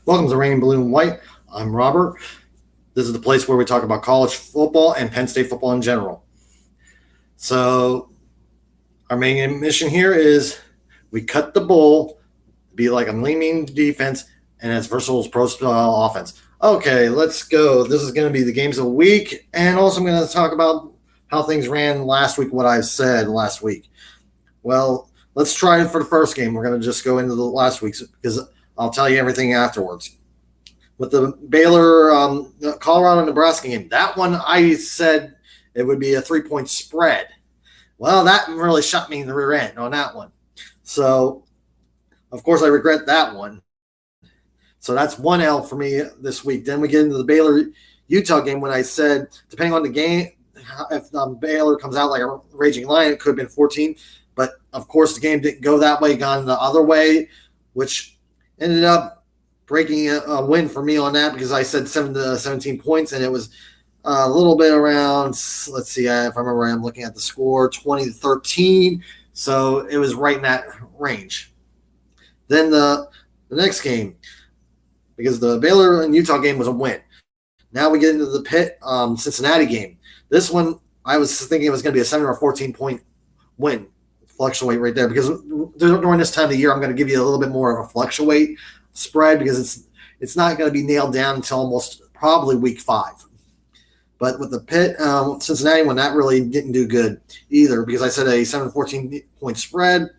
Welcome to Rain Blue and White. I'm Robert. This is the place where we talk about college football and Penn State football in general. So, our main mission here is we cut the bull, be like a leaning defense, and as versatile as pro style offense. Okay, let's go. This is going to be the games of the week, and also I'm going to talk about how things ran last week, what I said last week. Well, let's try it for the first game. We're going to just go into the last week's because I'll tell you everything afterwards. With the Baylor Colorado Nebraska game, that one I said it would be a 3-point spread. Well, that really shot me in the rear end on that one. So, of course, I regret that one. So that's one L for me this week. Then we get into the Baylor Utah game when I said, depending on the game, if Baylor comes out like a raging lion, it could have been 14. But, of course, the game didn't go that way, gone the other way, which ended up breaking a win for me on that because I said 7 to 17 points, and it was a little bit around, let's see, if I remember, I'm looking at the score, 20 to 13. So it was right in that range. Then the next game, because the Baylor and Utah game was a win. Now we get into the Pitt Cincinnati game. This one, I was thinking it was going to be a 7 or 14-point win. Fluctuate right there because during this time of the year, I'm going to give you a little bit more of a fluctuate spread because it's not going to be nailed down until almost probably week 5. But with the Pitt Cincinnati one, that really didn't do good either because I said a 7 to 14-point spread,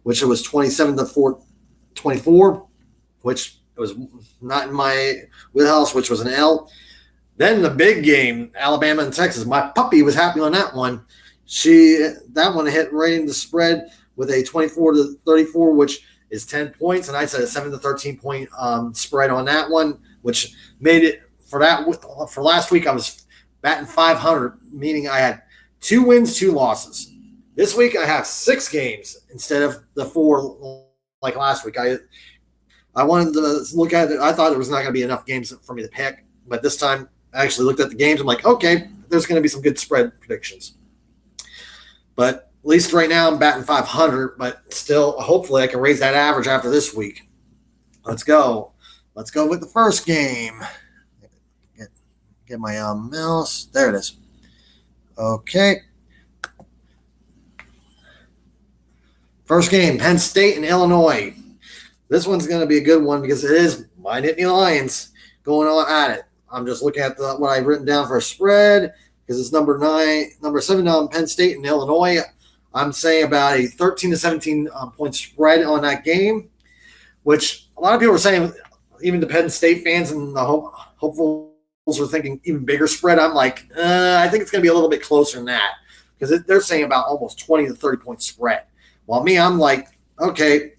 which it was 27 to 24, which was not in my wheelhouse, which was an L. Then the big game, Alabama and Texas. My puppy was happy on that one. That one hit right in the spread with a 24 to 34, which is 10 points, and I said a 7 to 13-point spread on that one, which made it for last week. I was batting 500, meaning I had 2 wins, 2 losses. This week I have 6 games instead of the 4 like last week. I wanted to look at it. I thought there was not going to be enough games for me to pick, but this time I actually looked at the games. I'm like, okay, there's going to be some good spread predictions. But at least right now I'm batting 500, but still, hopefully I can raise that average after this week. Let's go. Let's go with the first game. Get my mouse. There it is. Okay. First game, Penn State and Illinois. This one's going to be a good one because it is my Nittany Lions going on at it. I'm just looking at what I've written down for a spread because it's number 7 on Penn State and Illinois. I'm saying about a 13 to 17 point spread on that game, which a lot of people are saying, even the Penn State fans and the hopefuls are thinking even bigger spread. I'm like, I think it's going to be a little bit closer than that because they're saying about almost 20 to 30 point spread. While me, I'm like, okay,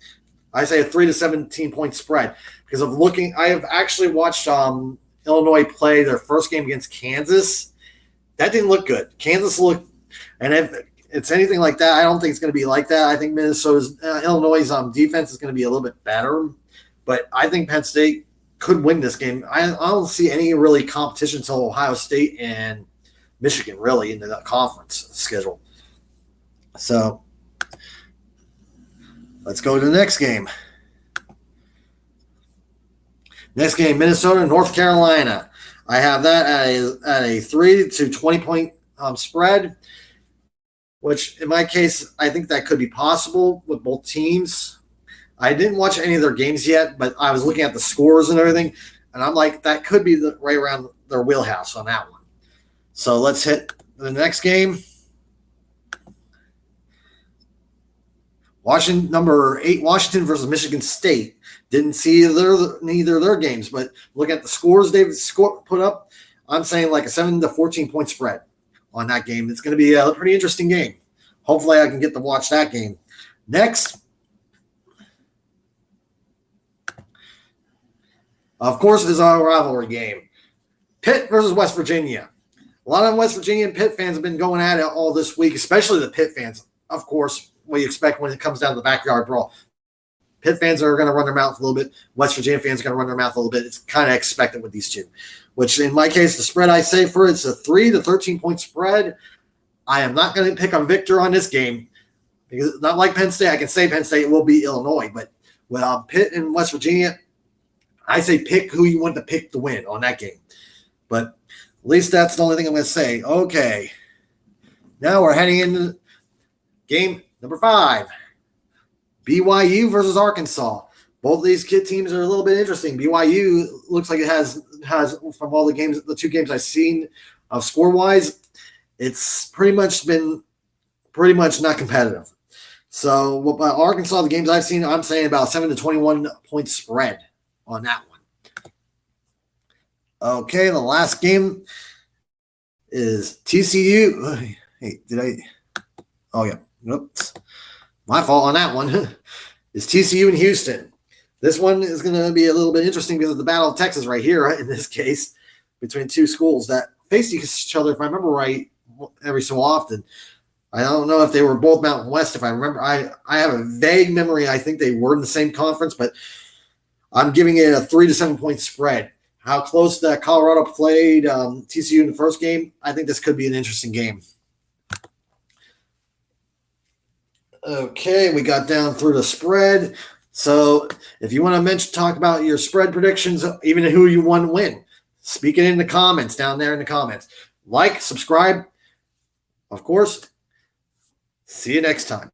I say a 3 to 17 point spread because I have actually watched Illinois play their first game against Kansas. That didn't look good. Kansas looked, and if it's anything like that, I don't think it's going to be like that. I think Illinois' defense is going to be a little bit better, but I think Penn State could win this game. I don't see any really competition until Ohio State and Michigan really in the conference schedule. So let's go to the next game. Next game, Minnesota, North Carolina. I have that at a 3 to 20-point spread, which in my case, I think that could be possible with both teams. I didn't watch any of their games yet, but I was looking at the scores and everything, and I'm like, that could be right around their wheelhouse on that one. So let's hit the next game. Number 8, Washington versus Michigan State. Didn't see neither of their games, but look at the scores they've put up. I'm saying like a 7 to 14-point spread on that game. It's going to be a pretty interesting game. Hopefully I can get to watch that game. Next, of course, is our rivalry game. Pitt versus West Virginia. A lot of West Virginia and Pitt fans have been going at it all this week, especially the Pitt fans. Of course, what you expect when it comes down to the backyard brawl. Pitt fans are going to run their mouth a little bit. West Virginia fans are going to run their mouth a little bit. It's kind of expected with these two, which in my case, the spread I say for it's a 3 to 13-point spread. I am not going to pick a victor on this game because not like Penn State. I can say Penn State will beat Illinois, but with Pitt and West Virginia, I say pick who you want to pick to win on that game. But at least that's the only thing I'm going to say. Okay. Now we're heading into game number 5. BYU versus Arkansas. Both of these kid teams are a little bit interesting. BYU looks like it has from all the games, the 2 games I've seen score-wise, it's pretty much not competitive. So about Arkansas, the games I've seen, I'm saying about 7 to 21 point spread on that one. Okay, the last game is TCU. Hey, oh yeah, oops, my fault on that one. Is TCU and Houston. This one is going to be a little bit interesting because of the Battle of Texas right here, in this case, between 2 schools that face each other, if I remember right, every so often. I don't know if they were both Mountain West. If I remember, I have a vague memory. I think they were in the same conference, but I'm giving it a 3 to 7 point spread. How close that Colorado played TCU in the first game, I think this could be an interesting game. Okay, we got down through the spread. So if you want to talk about your spread predictions, even who you want to win, speak it in the comments down there in the comments. Like, subscribe, of course. See you next time.